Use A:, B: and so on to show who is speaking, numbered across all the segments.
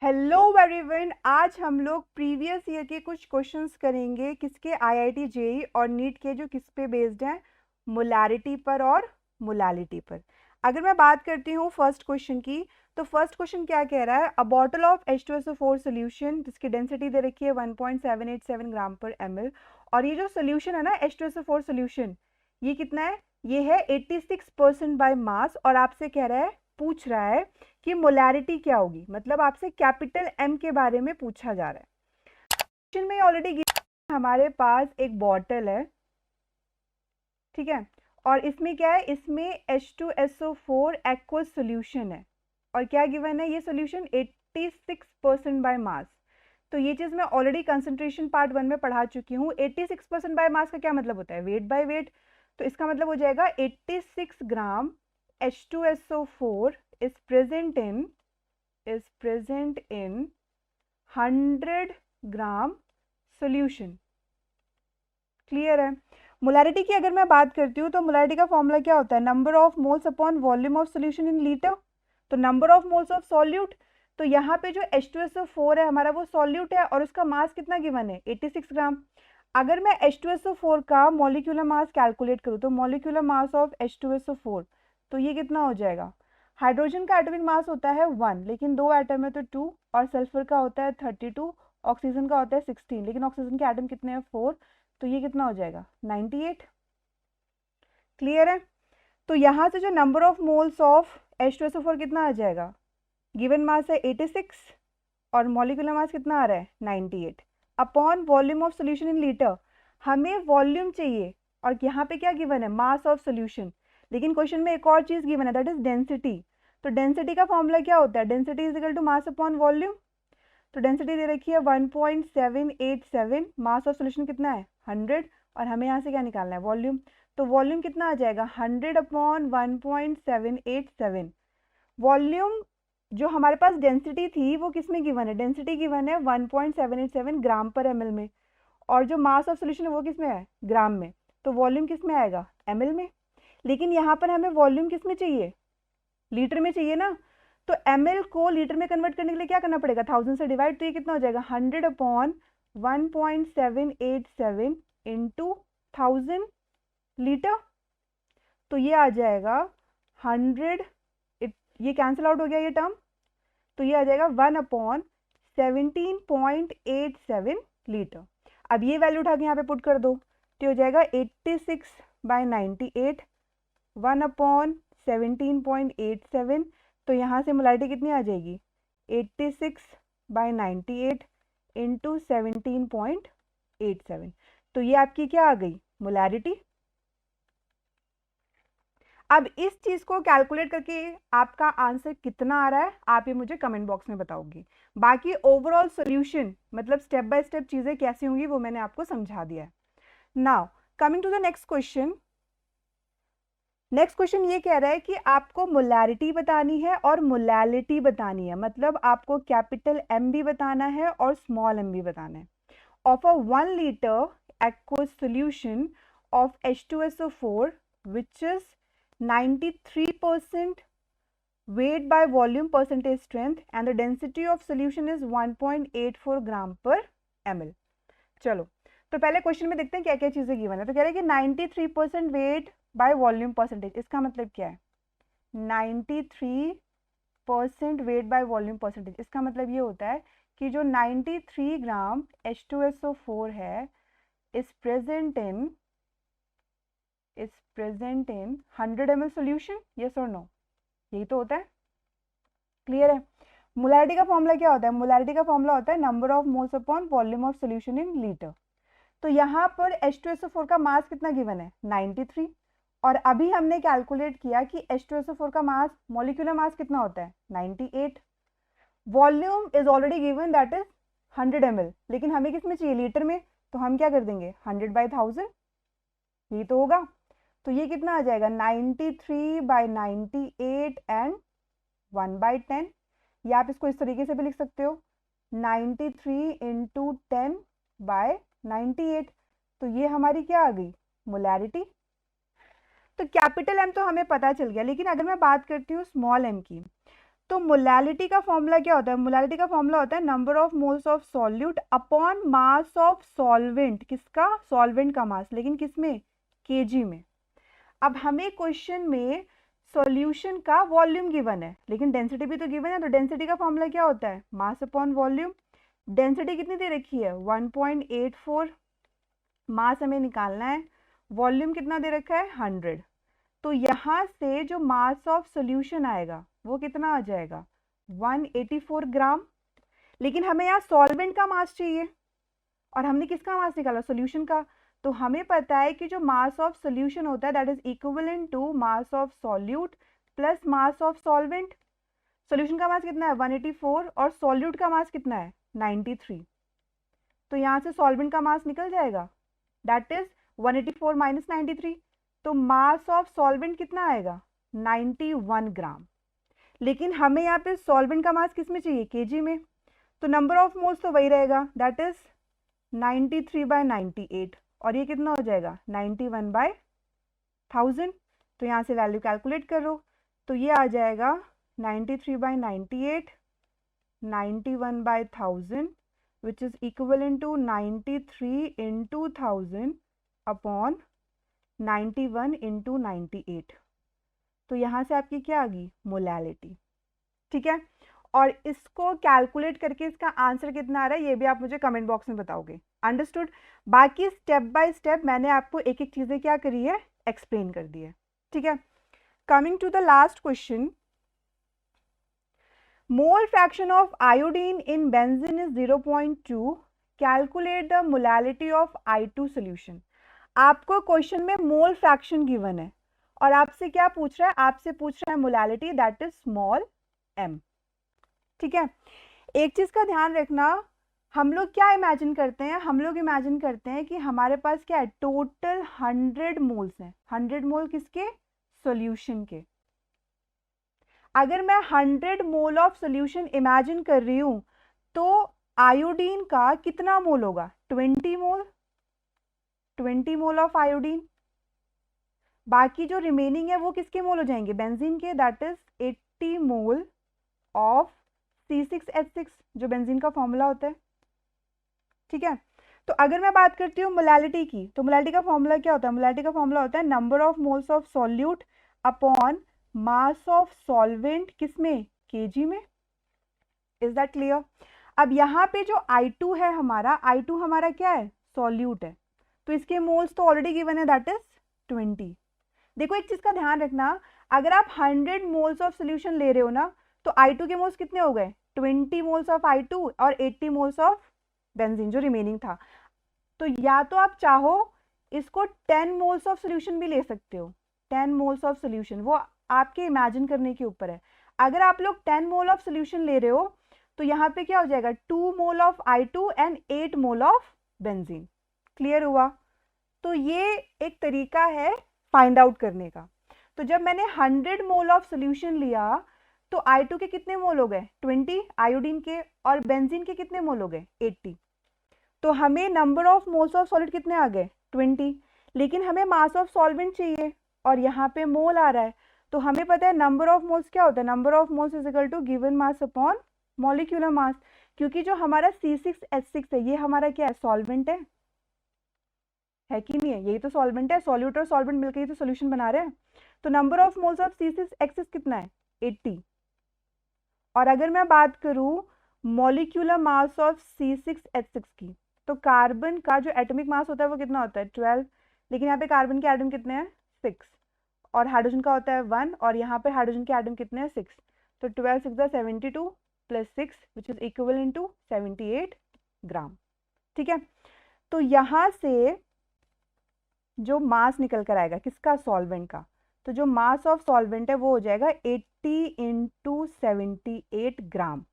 A: Hello everyone, आज हम लोग प्रीवियस ईयर के कुछ क्वेश्चंस करेंगे किसके आईआईटी जेईई और नीट के, जो किस पे बेस्ड हैं, मोलारिटी पर और मोलालिटी पर। अगर मैं बात करती हूँ फर्स्ट क्वेश्चन की, तो फर्स्ट क्वेश्चन क्या कह रहा है? अ बॉटल ऑफ H2SO4 सोल्यूशन जिसकी डेंसिटी दे रखी है 1.787 ग्राम पर ml, और ये जो सोल्यूशन है ना H2SO4 सोल्यूशन, ये कितना है? ये है 86% बाय मास, और आपसे कह रहा है, पूछ रहा है कि मोलैरिटी क्या होगी, मतलब आपसे कैपिटल एम के बारे में पूछा जा रहा है। क्वेश्चन में ऑलरेडी हमारे पास एक बॉटल है, ठीक है, और इसमें क्या है? इसमें H2SO4 एक्वस सोल्यूशन है, और क्या गिवन है? ये सोल्यूशन 86% बाय मास। तो ये चीज़ मैं ऑलरेडी कंसंट्रेशन पार्ट 1 में पढ़ा चुकी हूँ। 86% बाय मास का क्या मतलब होता है? Weight by weight. तो इसका मतलब हो जाएगा 86 ग्राम H2SO4 is present in 100 gram solution. Clear है? मोलैरिटी की अगर मैं बात करती हूँ तो मोलैरिटी का फॉर्मूला क्या होता है? Number of moles upon volume of solution in litre. तो number of moles of solute, तो यहाँ पे जो H2SO4 है हमारा, वो सॉल्यूट है, और उसका मास कितना गिवन है? 86 ग्राम। अगर मैं H2SO4 का मॉलिक्यूलर मास कैलकुलेट करूँ तो मॉलिक्यूलर मास ऑफ H2SO4, तो ये कितना हो जाएगा? हाइड्रोजन का एटॉमिक मास होता है 1, लेकिन दो एटम है तो 2, और सल्फर का होता है 32, ऑक्सीजन का होता है 16, लेकिन ऑक्सीजन के एटम कितने हैं? 4। तो ये कितना हो जाएगा? 98। क्लियर है? तो यहाँ से जो number of moles of H2SO4 कितना आ जाएगा? गिवन मास है 86 और मॉलिक्यूलर मास कितना आ रहा है? 98 upon volume of solution in litre. हमें वॉल्यूम चाहिए, और यहाँ पे क्या गिवन है? Mass of solution. लेकिन क्वेश्चन में एक और चीज़ गिवन है, दैट इज डेंसिटी। तो डेंसिटी का फॉर्मूला क्या होता है? Density is equal to mass upon volume. तो डेंसिटी दे रखी है 1.787, मास ऑफ सोल्यूशन कितना है? 100, और हमें यहाँ से क्या निकालना है? वॉल्यूम। तो वॉल्यूम कितना आ जाएगा? 100 अपॉन 1.787। वॉल्यूम जो हमारे पास डेंसिटी थी वो किस में गिवन है? डेंसिटी गिवन है 1.787 ग्राम पर ml में, और जो मास ऑफ सोल्यूशन है वो किस में है? ग्राम में। तो वॉल्यूम किस में आएगा? ml में। लेकिन यहाँ पर हमें वॉल्यूम किस में चाहिए? लीटर में चाहिए ना। तो ml को लीटर में कन्वर्ट करने के लिए क्या करना पड़ेगा? 1000 से डिवाइड। तो ये कितना हो जाएगा? 100 अपॉन 1.787 इंटू 1000 लीटर। तो ये आ जाएगा 100, ये कैंसिल आउट हो गया ये टर्म, तो ये आ जाएगा 1 अपॉन 17.87 लीटर। अब ये वैल्यू उठा के यहाँ पे पुट कर दो, तो हो जाएगा 86/98, 1 अपॉन 17.87। तो यहाँ से मोलैरिटी कितनी आ जाएगी? 86/98 इंटू 17.87। तो ये आपकी क्या आ गई? मोलैरिटी। अब इस चीज को कैलकुलेट करके आपका आंसर कितना आ रहा है, आप ये मुझे कमेंट बॉक्स में बताओगे। बाकी ओवरऑल सॉल्यूशन, मतलब स्टेप बाय स्टेप चीजें कैसी होंगी, वो मैंने आपको समझा दिया है। Now coming to the next question. Next question ये कह रहा है कि आपको मोलैरिटी बतानी है और मोलैलिटी बतानी है, मतलब आपको कैपिटल एम भी बताना है और स्मॉल एम भी बताना है। Of a 1 litre aqueous solution of H2SO4 which is 93% weight by volume percentage strength and the density of solution is 1.84 ग्राम पर ml। चलो, तो पहले क्वेश्चन में देखते हैं क्या क्या चीजें गिवन है। तो कह रहे हैं कि 93% वेट बाय वॉल्यूम परसेंटेज, इसका मतलब क्या है? 93% वेट बाय वॉल्यूम परसेंटेज, इसका मतलब ये होता है कि जो 93 ग्राम H2SO4 है is present in 100 ml solution, yes or no? यही तो होता है। क्लियर है? मोलैरिटी का फॉर्मूला क्या होता है? मोलैरिटी का फॉर्मूला होता है number of moles upon volume of solution in litre. तो यहाँ पर H2SO4 का मास कितना गिवन है? 93, और अभी हमने कैलकुलेट किया कि H2SO4 का मास, मॉलिक्यूलर मास कितना होता है? 98। Volume is already given, that is 100 ml, लेकिन हमें किस में चाहिए? लीटर में। तो हम क्या कर देंगे? 100/1000, यही तो होगा। तो ये कितना आ जाएगा? 93/98 एंड 1/10, या आप इसको इस तरीके से भी लिख सकते हो, 93 इंटू 10/98। तो ये हमारी क्या आ गई? मोलैरिटी। तो कैपिटल एम तो हमें पता चल गया, लेकिन अगर मैं बात करती हूँ स्मॉल एम की, तो मोलैलिटी का फॉर्मूला क्या होता है? मोलैलिटी का फॉर्मूला होता है number of moles of solute upon mass of solvent. किसका? सॉल्वेंट का मास, लेकिन किसमें? केजी में। अब हमें क्वेश्चन में सॉल्यूशन का वॉल्यूम गिवन है, लेकिन डेंसिटी भी तो गिवन है, तो डेंसिटी का फॉर्मूला क्या होता है? मास अपॉन वॉल्यूम। डेंसिटी कितनी दे रखी है? 1.84। मास हमें निकालना है, वॉल्यूम कितना दे रखा है? 100। तो यहाँ से जो मास ऑफ सॉल्यूशन आएगा वो कितना आ जाएगा? 184 ग्राम। लेकिन हमें यहाँ सॉल्वेंट का मास चाहिए, और हमने किसका मास निकाला? सॉल्यूशन का। तो हमें पता है कि जो मास ऑफ सॉल्यूशन होता है that is equivalent to mass of solute plus mass of solvent. Solution का मास कितना है? 184, और सॉल्यूट का मास कितना है? 93। तो यहाँ से सॉल्वेंट का मास निकल जाएगा, दैट इज 184 माइनस 93। तो मास ऑफ सॉल्वेंट कितना आएगा? 91 ग्राम। लेकिन हमें यहाँ पे सॉल्वेंट का मास किस में चाहिए? केजी में। तो नंबर ऑफ मोल्स तो वही रहेगा, दैट इज 93/98, और ये कितना हो जाएगा? 91/1000। तो यहाँ से वैल्यू कैलकुलेट करो, तो ये आ जाएगा 93/98, 91/1000, which is equivalent to 93 into 1000 upon 91 into 98। तो यहाँ से आपकी क्या आ गई? मोलैलिटी। ठीक है, और इसको कैलकुलेट करके इसका आंसर कितना आ रहा है ये भी आप मुझे कमेंट बॉक्स में बताओगे। अंडरस्टूड? बाकी स्टेप बाय स्टेप मैंने आपको एक एक चीजें क्या करी है? एक्सप्लेन कर दी है। ठीक है, coming to the last question, mole fraction of iodine in benzene is 0.2, calculate the molality of I2 solution. आपको क्वेश्चन में मोल फ्रैक्शन गिवन है, और आपसे क्या पूछ रहा है? आपसे पूछ रहा है molality, that is small m। ठीक है, एक चीज का ध्यान रखना, हम लोग क्या इमेजिन करते हैं? हम लोग इमेजिन करते हैं कि हमारे पास क्या है? टोटल 100 मोल्स हैं। 100 मोल किसके? सॉल्यूशन के। अगर मैं 100 मोल ऑफ सॉल्यूशन इमेजिन कर रही हूं, तो आयोडीन का कितना मोल होगा? 20 मोल। 20 मोल ऑफ आयोडीन। बाकी जो रिमेनिंग है वो किसके मोल हो जाएंगे? बेंजीन के, that is 80 mole of C6H6, जो बेंजीन का फॉर्मूला होता है। ठीक है, तो अगर मैं बात करती हूँ मोलैलिटी की, तो मोलैलिटी का फॉर्मूला क्या होता है? मोलैलिटी का फॉर्मूला होता है number of moles of solute upon mass of solvent, किसमें? केजी में। Is that clear? अब यहाँ पे जो I2 है हमारा, I2 हमारा क्या है? सॉल्यूट है, तो इसके मोल्स तो ऑलरेडी गिवन है, दैट इज 20। देखो एक चीज का ध्यान रखना, अगर आप 100 मोल्स ऑफ सोल्यूशन ले रहे हो ना, तो I2 के मोल्स कितने हो गए? 20 मोल्स ऑफ I2 और 80 मोल्स ऑफ बेंजीन जो रिमेनिंग था। तो या तो आप चाहो इसको 10 मोल्स ऑफ सोल्यूशन भी ले सकते हो। 10 मोल्स ऑफ सोल्यूशन वो आपके इमेजिन करने के ऊपर है। अगर आप लोग 10 मोल ऑफ सोल्यूशन ले रहे हो, तो यहाँ पे क्या हो जाएगा? 2 mole of I2 and 8 mole of benzene. Clear हुआ? तो ये एक तरीका है फाइंड आउट करने का। तो जब मैंने 100 मोल ऑफ सोल्यूशन लिया, तो I2 के कितने मोल हो गए? 20 आयोडीन के, और बेंजीन के कितने मोल हो गए? 80। तो हमें number of moles of solid कितने आ गए? 20। लेकिन हमें मास ऑफ सॉल्वेंट चाहिए, और यहाँ पे मोल आ रहा है, तो हमें पता है नंबर ऑफ मोल्स क्या होता है? Number of moles is equal to given mass upon molecular mass. क्योंकि जो हमारा C6H6 है, ये हमारा क्या है? सॉल्वेंट है कि नहीं है? यही तो सॉल्वेंट है, सॉल्यूट और सॉल्वेंट मिलकर ही तो सॉल्यूशन बना रहे हैं। तो number of moles of C6H6 कितना है? 80। और अगर मैं बात करूं मॉलिक्यूलर मास ऑफ C6H6 की, तो कार्बन का जो एटॉमिक मास होता है वो कितना होता है? 12। लेकिन यहाँ पे कार्बन के एटम कितने हैं? 6। और हाइड्रोजन का होता है 1, और यहाँ पे हाइड्रोजन के एटम कितने हैं? 6। तो 12 6 72 plus 6 which is equivalent to 78 gram. ठीक है, तो यहाँ से जो मास निकल कर आएगा किसका? सॉल्वेंट का। तो जो मास ऑफ सॉल्वेंट है वो हो जाएगा 80 इंटू 78 ग्राम।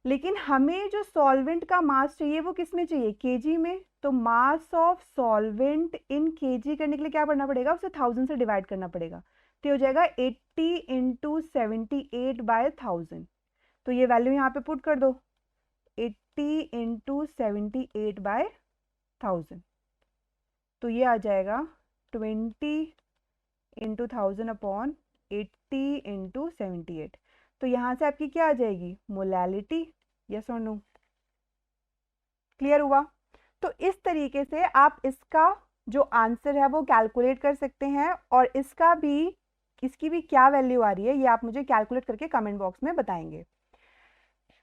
A: लेकिन हमें जो सॉल्वेंट का मास चाहिए वो किस में चाहिए? केजी में। तो मास ऑफ सॉल्वेंट इन केजी करने के लिए क्या करना पड़ेगा? उसे 1000 से डिवाइड करना पड़ेगा। तो हो जाएगा 80 इंटू 78/1000। तो ये वैल्यू यहाँ पे पुट कर दो, 80 इंटू 78/1000। तो ये आ जाएगा 20 इंटू 1000 अपॉन 80 इंटू 78। तो यहाँ से आपकी क्या आ जाएगी, मोलैलिटी, यस और नो, क्लियर हुआ। तो इस तरीके से आप इसका जो आंसर है वो कैलकुलेट कर सकते हैं, और इसकी भी क्या वैल्यू आ रही है ये आप मुझे कैलकुलेट करके कमेंट बॉक्स में बताएंगे।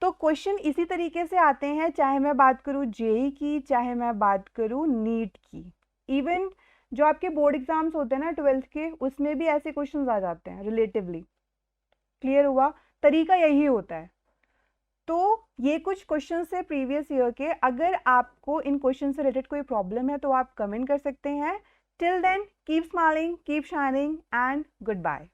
A: तो क्वेश्चन इसी तरीके से आते हैं, चाहे मैं बात करूँ जेई की, चाहे मैं बात करूँ नीट की, इवन जो आपके बोर्ड एग्जाम्स होते हैं ना 12th के, उसमें भी ऐसे क्वेश्चंस आ जाते हैं रिलेटिवली, क्लियर हुआ। तरीका यही होता है। तो ये कुछ क्वेश्चन है प्रीवियस ईयर के, अगर आपको इन क्वेश्चन से रिलेटेड कोई प्रॉब्लम है तो आप कमेंट कर सकते हैं। Till then keep smiling, keep shining and good bye.